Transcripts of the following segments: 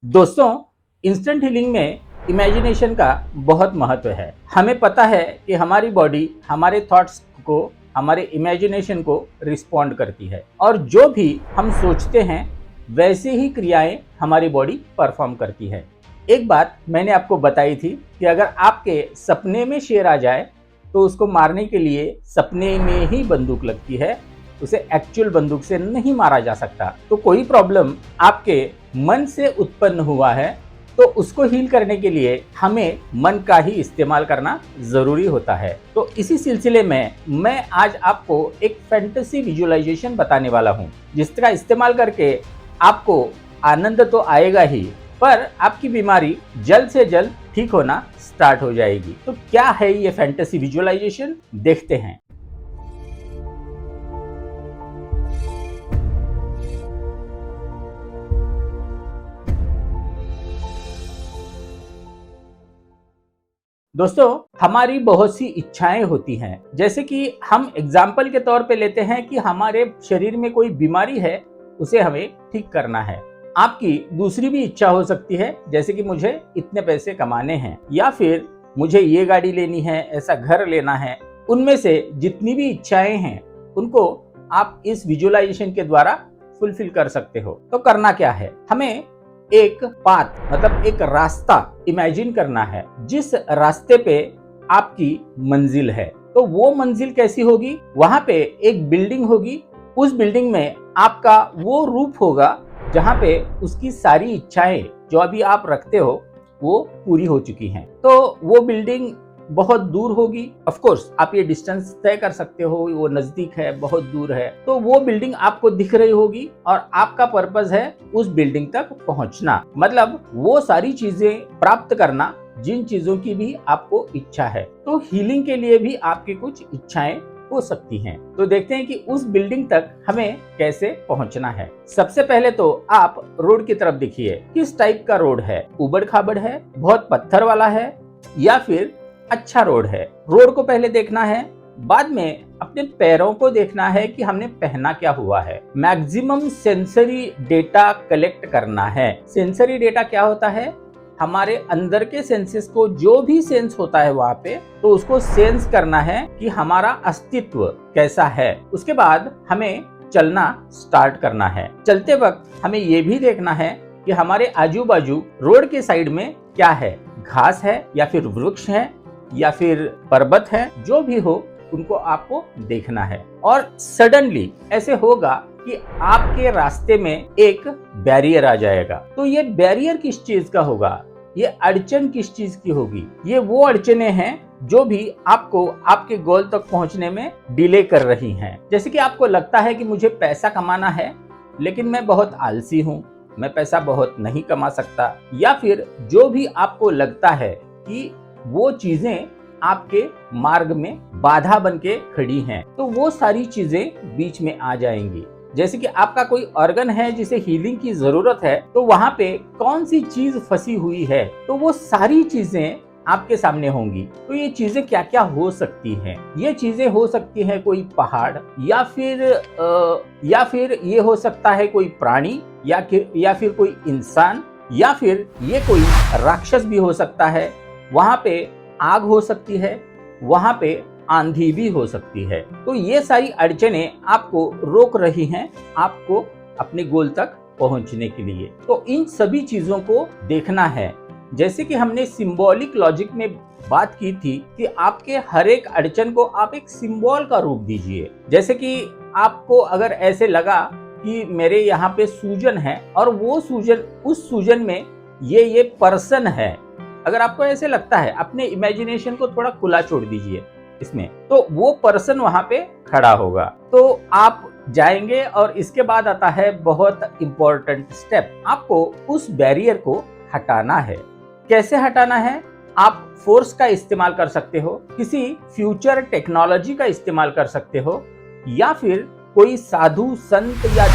दोस्तों, instant healing में imagination का बहुत महत्व है। हमें पता है कि हमारी बॉडी हमारे थॉट्स को, हमारे इमेजिनेशन को रिस्पॉन्ड करती है और जो भी हम सोचते हैं वैसे ही क्रियाएं हमारी बॉडी परफॉर्म करती है। एक बात मैंने आपको बताई थी कि अगर आपके सपने में शेर आ जाए तो उसको मारने के लिए सपने में ही बंदूक लगती है, उसे एक्चुअल बंदूक से नहीं मारा जा सकता। तो कोई प्रॉब्लम आपके मन से उत्पन्न हुआ है तो उसको हील करने के लिए हमें मन का ही इस्तेमाल करना जरूरी होता है। तो इसी सिलसिले में मैं आज आपको एक फैंटेसी विजुअलाइजेशन बताने वाला हूँ, जिसका इस्तेमाल करके आपको आनंद तो आएगा ही, पर आपकी बीमारी जल्द से जल्द ठीक होना स्टार्ट हो जाएगी। तो क्या है ये फैंटेसी विजुअलाइजेशन, देखते हैं। दोस्तों, हमारी बहुत सी इच्छाएं होती हैं। जैसे कि हम एग्जाम्पल के तौर पे लेते हैं कि हमारे शरीर में कोई बीमारी है, उसे हमें ठीक करना है। आपकी दूसरी भी इच्छा हो सकती है, जैसे कि मुझे इतने पैसे कमाने हैं, या फिर मुझे ये गाड़ी लेनी है, ऐसा घर लेना है। उनमें से जितनी भी इच्छाएं हैं उनको आप इस विजुअलाइजेशन के द्वारा फुलफिल कर सकते हो। तो करना क्या है, हमें एक पाथ मतलब एक रास्ता इमेजिन करना है, जिस रास्ते पे आपकी मंजिल है। तो वो मंजिल कैसी होगी, वहां पे एक बिल्डिंग होगी, उस बिल्डिंग में आपका वो रूप होगा जहां पे उसकी सारी इच्छाएं जो अभी आप रखते हो वो पूरी हो चुकी हैं। तो वो बिल्डिंग बहुत दूर होगी। ऑफ कोर्स आप ये डिस्टेंस तय कर सकते हो, वो नजदीक है, बहुत दूर है। तो वो बिल्डिंग आपको दिख रही होगी और आपका पर्पस है उस बिल्डिंग तक पहुंचना, मतलब वो सारी चीजें प्राप्त करना जिन चीजों की भी आपको इच्छा है। तो हीलिंग के लिए भी आपकी कुछ इच्छाएं हो सकती हैं। तो देखते हैं कि उस बिल्डिंग तक हमें कैसे पहुंचना है। सबसे पहले तो आप रोड की तरफ देखिए, किस टाइप का रोड है, उबड़ खाबड़ है, बहुत पत्थर वाला है, या फिर अच्छा रोड है। रोड को पहले देखना है, बाद में अपने पैरों को देखना है कि हमने पहना क्या हुआ है। मैक्सिमम सेंसरी डेटा कलेक्ट करना है। सेंसरी डेटा क्या होता है, हमारे अंदर के सेंसेस को जो भी सेंस होता है वहां पे, तो उसको सेंस करना है कि हमारा अस्तित्व कैसा है। उसके बाद हमें चलना स्टार्ट करना है। चलते वक्त हमें ये भी देखना है कि हमारे आजू बाजू रोड के साइड में क्या है, घास है या फिर वृक्ष है या फिर पर्वत है, जो भी हो उनको आपको देखना है। और सडनली ऐसे होगा कि आपके रास्ते में एक बैरियर आ जाएगा। तो ये बैरियर किस चीज का होगा, ये अड़चन किस चीज की होगी, ये वो अड़चने हैं जो भी आपको आपके गोल तक पहुंचने में डिले कर रही हैं। जैसे कि आपको लगता है कि मुझे पैसा कमाना है, लेकिन मैं बहुत आलसी हूँ, मैं पैसा बहुत नहीं कमा सकता, या फिर जो भी आपको लगता है कि वो चीजें आपके मार्ग में बाधा बन के खड़ी हैं, तो वो सारी चीजें बीच में आ जाएंगी। जैसे कि आपका कोई ऑर्गन है जिसे हीलिंग की जरूरत है, तो वहां पे कौन सी चीज फंसी हुई है, तो वो सारी चीजें आपके सामने होंगी। तो ये चीजें क्या क्या हो सकती हैं, ये चीजें हो सकती हैं कोई पहाड़, या फिर ये हो सकता है कोई प्राणी, या फिर कोई इंसान, या फिर ये कोई राक्षस भी हो सकता है। वहां पे आग हो सकती है, वहां पे आंधी भी हो सकती है। तो ये सारी अड़चनें आपको रोक रही हैं आपको अपने गोल तक पहुंचने के लिए। तो इन सभी चीजों को देखना है। जैसे कि हमने सिंबॉलिक लॉजिक में बात की थी कि आपके हर एक अड़चन को आप एक सिंबल का रूप दीजिए। जैसे कि आपको अगर ऐसे लगा कि मेरे यहाँ पे सूजन है और वो सूजन, उस सूजन में ये पर्सन है, अगर आपको ऐसे लगता है, अपने इमेजिनेशन को थोड़ा खुला छोड़ दीजिए इसमें, तो वो पर्सन वहां पे खड़ा होगा। तो आप जाएंगे और इसके बाद आता है बहुत इंपॉर्टेंट स्टेप, आपको उस बैरियर को हटाना है। कैसे हटाना है, आप फोर्स का इस्तेमाल कर सकते हो, किसी फ्यूचर टेक्नोलॉजी का इस्तेमाल कर सकते हो, या फिर कोई साधु संत या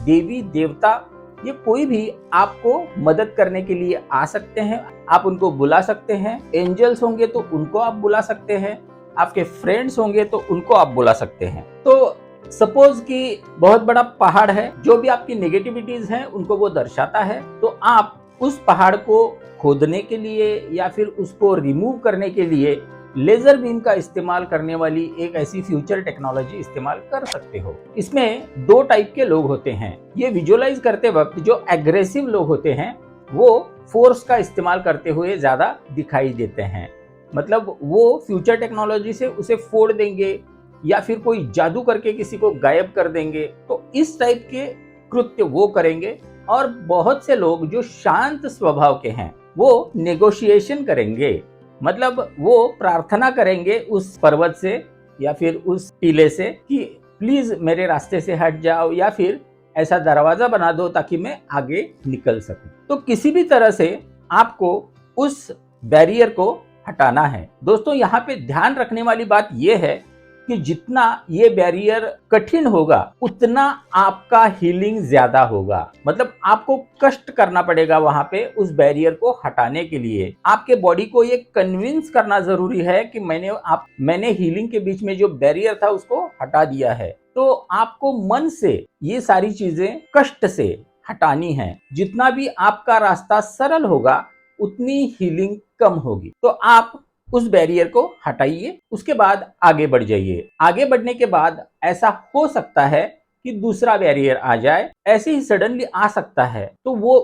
देवी देवता, ये कोई भी आपको मदद करने के लिए आ सकते हैं। आप उनको बुला सकते हैं। एंजल्स होंगे तो उनको आप बुला सकते हैं, आपके फ्रेंड्स होंगे तो उनको आप बुला सकते हैं। तो सपोज कि बहुत बड़ा पहाड़ है, जो भी आपकी नेगेटिविटीज हैं उनको वो दर्शाता है, तो आप उस पहाड़ को खोदने के लिए या फिर उसको रिमूव करने के लिए लेजर बीम का इस्तेमाल करने वाली एक ऐसी फ्यूचर टेक्नोलॉजी इस्तेमाल कर सकते हो। इसमें दो टाइप के लोग होते हैं। ये विजुअलाइज करते वक्त जो एग्रेसिव लोग होते हैं वो फोर्स का इस्तेमाल करते हुए ज्यादा दिखाई देते हैं। मतलब वो फ्यूचर टेक्नोलॉजी से उसे फोड़ देंगे या फिर कोई जादू करके किसी को गायब कर देंगे। तो इस टाइप के कृत्य वो करेंगे। और बहुत से लोग जो शांत स्वभाव के हैं वो नेगोशिएशन करेंगे। मतलब वो प्रार्थना करेंगे उस पर्वत से या फिर उस टीले से कि प्लीज मेरे रास्ते से हट जाओ या फिर ऐसा दरवाजा बना दो ताकि मैं आगे निकल सकूं। तो किसी भी तरह से आपको उस बैरियर को हटाना है। दोस्तों यहाँ पे ध्यान रखने वाली बात यह है कि जितना ये बैरियर कठिन होगा उतना आपका हीलिंग ज्यादा होगा। मतलब आपको कष्ट करना पड़ेगा वहां पे उस बैरियर को हटाने के लिए। आपके बॉडी को ये कन्विंस करना जरूरी है कि मैंने हीलिंग के बीच में जो बैरियर था उसको हटा दिया है। तो आपको मन से ये सारी चीजें कष्ट से हटानी है। जितना भी आपका रास्ता सरल होगा उतनी हीलिंग कम होगी। तो आप उस बैरियर को हटाइए, उसके बाद आगे बढ़ जाइए। आगे बढ़ने के बाद ऐसा हो सकता है कि दूसरा बैरियर आ जाए, ऐसे ही सडनली आ सकता है। तो वो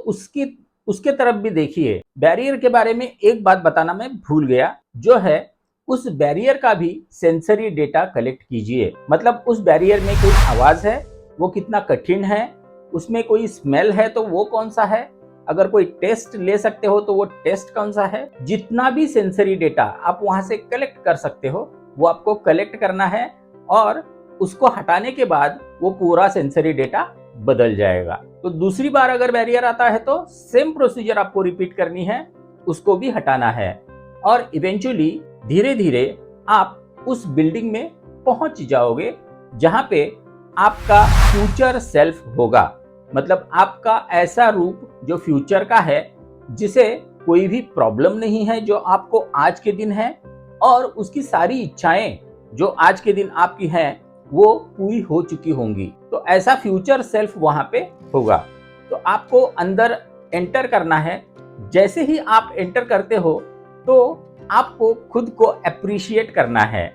उसके तरफ भी देखिए। बैरियर के बारे में एक बात बताना मैं भूल गया, जो है उस बैरियर का भी सेंसरी डेटा कलेक्ट कीजिए। मतलब उस बैरियर में कोई आवाज है, वो कितना कठिन है, उसमें कोई स्मेल है तो वो कौन सा है, अगर कोई टेस्ट ले सकते हो तो वो टेस्ट कौन सा है। जितना भी सेंसरी डेटा आप वहां से कलेक्ट कर सकते हो वो आपको कलेक्ट करना है और उसको हटाने के बाद वो पूरा सेंसरी डेटा बदल जाएगा। तो दूसरी बार अगर बैरियर आता है तो सेम प्रोसीजर आपको रिपीट करनी है, उसको भी हटाना है और इवेंचुअली धीरे धीरे आप उस बिल्डिंग में पहुंच जाओगे जहां पे आपका फ्यूचर सेल्फ होगा। मतलब आपका ऐसा रूप जो फ्यूचर का है, जिसे कोई भी प्रॉब्लम नहीं है जो आपको आज के दिन है, और उसकी सारी इच्छाएं जो आज के दिन आपकी हैं वो पूरी हो चुकी होंगी। तो ऐसा फ्यूचर सेल्फ वहां पे होगा। तो आपको अंदर एंटर करना है। जैसे ही आप एंटर करते हो तो आपको खुद को अप्रिशिएट करना है।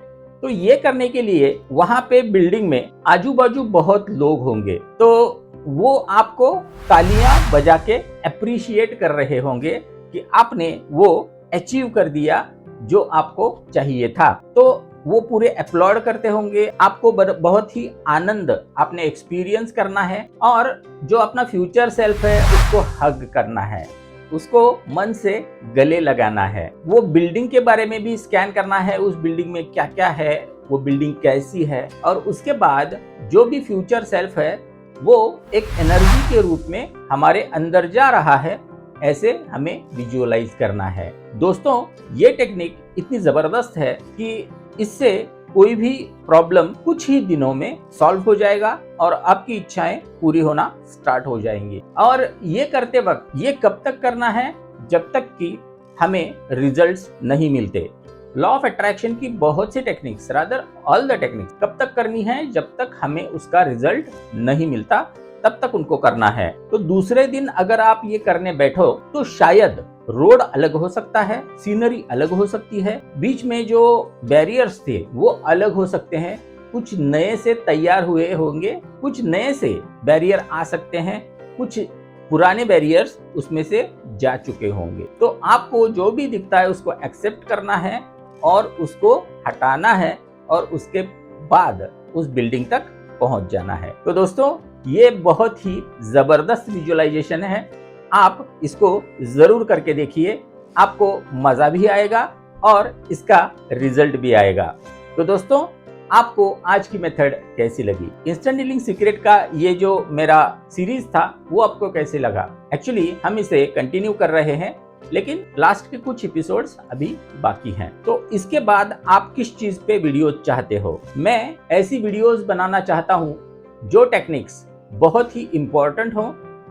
तो ये करने के लिए वहां पे बिल्डिंग में आजू बाजू बहुत लोग होंगे, तो वो आपको तालियां बजा के अप्रिशिएट कर रहे होंगे कि आपने वो अचीव कर दिया जो आपको चाहिए था। तो वो पूरे अपलॉड करते होंगे। आपको बहुत ही आनंद आपने एक्सपीरियंस करना है और जो अपना फ्यूचर सेल्फ है उसको हग करना है, उसको मन से गले लगाना है। वो बिल्डिंग के बारे में भी स्कैन करना है, उस बिल्डिंग में क्या क्या है, वो बिल्डिंग कैसी है, और उसके बाद जो भी फ्यूचर सेल्फ है वो एक एनर्जी के रूप में हमारे अंदर जा रहा है, ऐसे हमें विजुअलाइज करना है। दोस्तों ये टेक्निक इतनी जबरदस्त है कि इससे कोई भी प्रॉब्लम कुछ ही दिनों में सॉल्व हो जाएगा और आपकी इच्छाएं पूरी होना स्टार्ट हो जाएंगी। और ये करते वक्त ये कब तक करना है, जब तक कि हमें रिजल्ट्स नहीं मिलते। लॉ ऑफ अट्रैक्शन की बहुत सी techniques, rather all the techniques कब तक करनी है, जब तक हमें उसका रिजल्ट नहीं मिलता तब तक उनको करना है। तो दूसरे दिन अगर आप ये करने बैठो तो शायद रोड अलग हो सकता है, सीनरी अलग हो सकती है, बीच में जो बैरियर्स थे वो अलग हो सकते हैं, कुछ नए से तैयार हुए होंगे, कुछ नए से बैरियर आ सकते हैं, कुछ पुराने बैरियर्स उसमें से जा चुके होंगे। तो आपको जो भी दिखता है उसको एक्सेप्ट करना है और उसको हटाना है और उसके बाद उस बिल्डिंग तक पहुंच जाना है। तो दोस्तों ये बहुत ही जबरदस्त विजुअलाइजेशन है, आप इसको जरूर करके देखिए, आपको मजा भी आएगा और इसका रिजल्ट भी आएगा। तो दोस्तों आपको आज की मेथड कैसी लगी? इंस्टेंट हीलिंग सीक्रेट का ये जो मेरा सीरीज था वो आपको कैसे लगा? एक्चुअली हम इसे कंटिन्यू कर रहे हैं, लेकिन लास्ट के कुछ एपिसोड्स अभी बाकी हैं। तो इसके बाद आप किस चीज पे वीडियो चाहते हो? मैं ऐसी वीडियोस बनाना चाहता हूँ जो टेक्निक्स बहुत ही इम्पोर्टेंट हो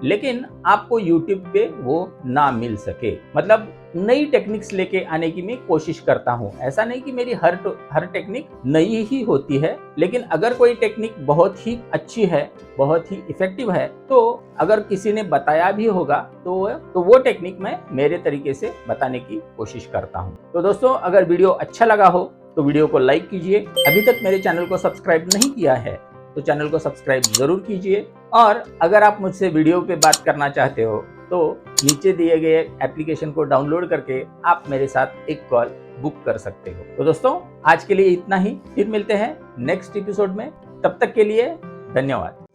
लेकिन आपको यूट्यूब पे वो ना मिल सके। मतलब नई टेक्निक्स लेके आने की मैं कोशिश करता हूँ। ऐसा नहीं कि मेरी हर टेक्निक नई ही होती है, लेकिन अगर कोई टेक्निक बहुत ही अच्छी है, बहुत ही इफेक्टिव है, तो अगर किसी ने बताया भी होगा तो वो टेक्निक मैं मेरे तरीके से बताने की कोशिश करता हूँ। तो दोस्तों, अगर वीडियो अच्छा लगा हो तो वीडियो को लाइक कीजिए। अभी तक मेरे चैनल को सब्सक्राइब नहीं किया है तो चैनल को सब्सक्राइब जरूर कीजिए। और अगर आप मुझसे वीडियो पे बात करना चाहते हो तो नीचे दिए गए एप्लीकेशन को डाउनलोड करके आप मेरे साथ एक कॉल बुक कर सकते हो। तो दोस्तों, आज के लिए इतना ही। फिर मिलते हैं नेक्स्ट एपिसोड में। तब तक के लिए धन्यवाद।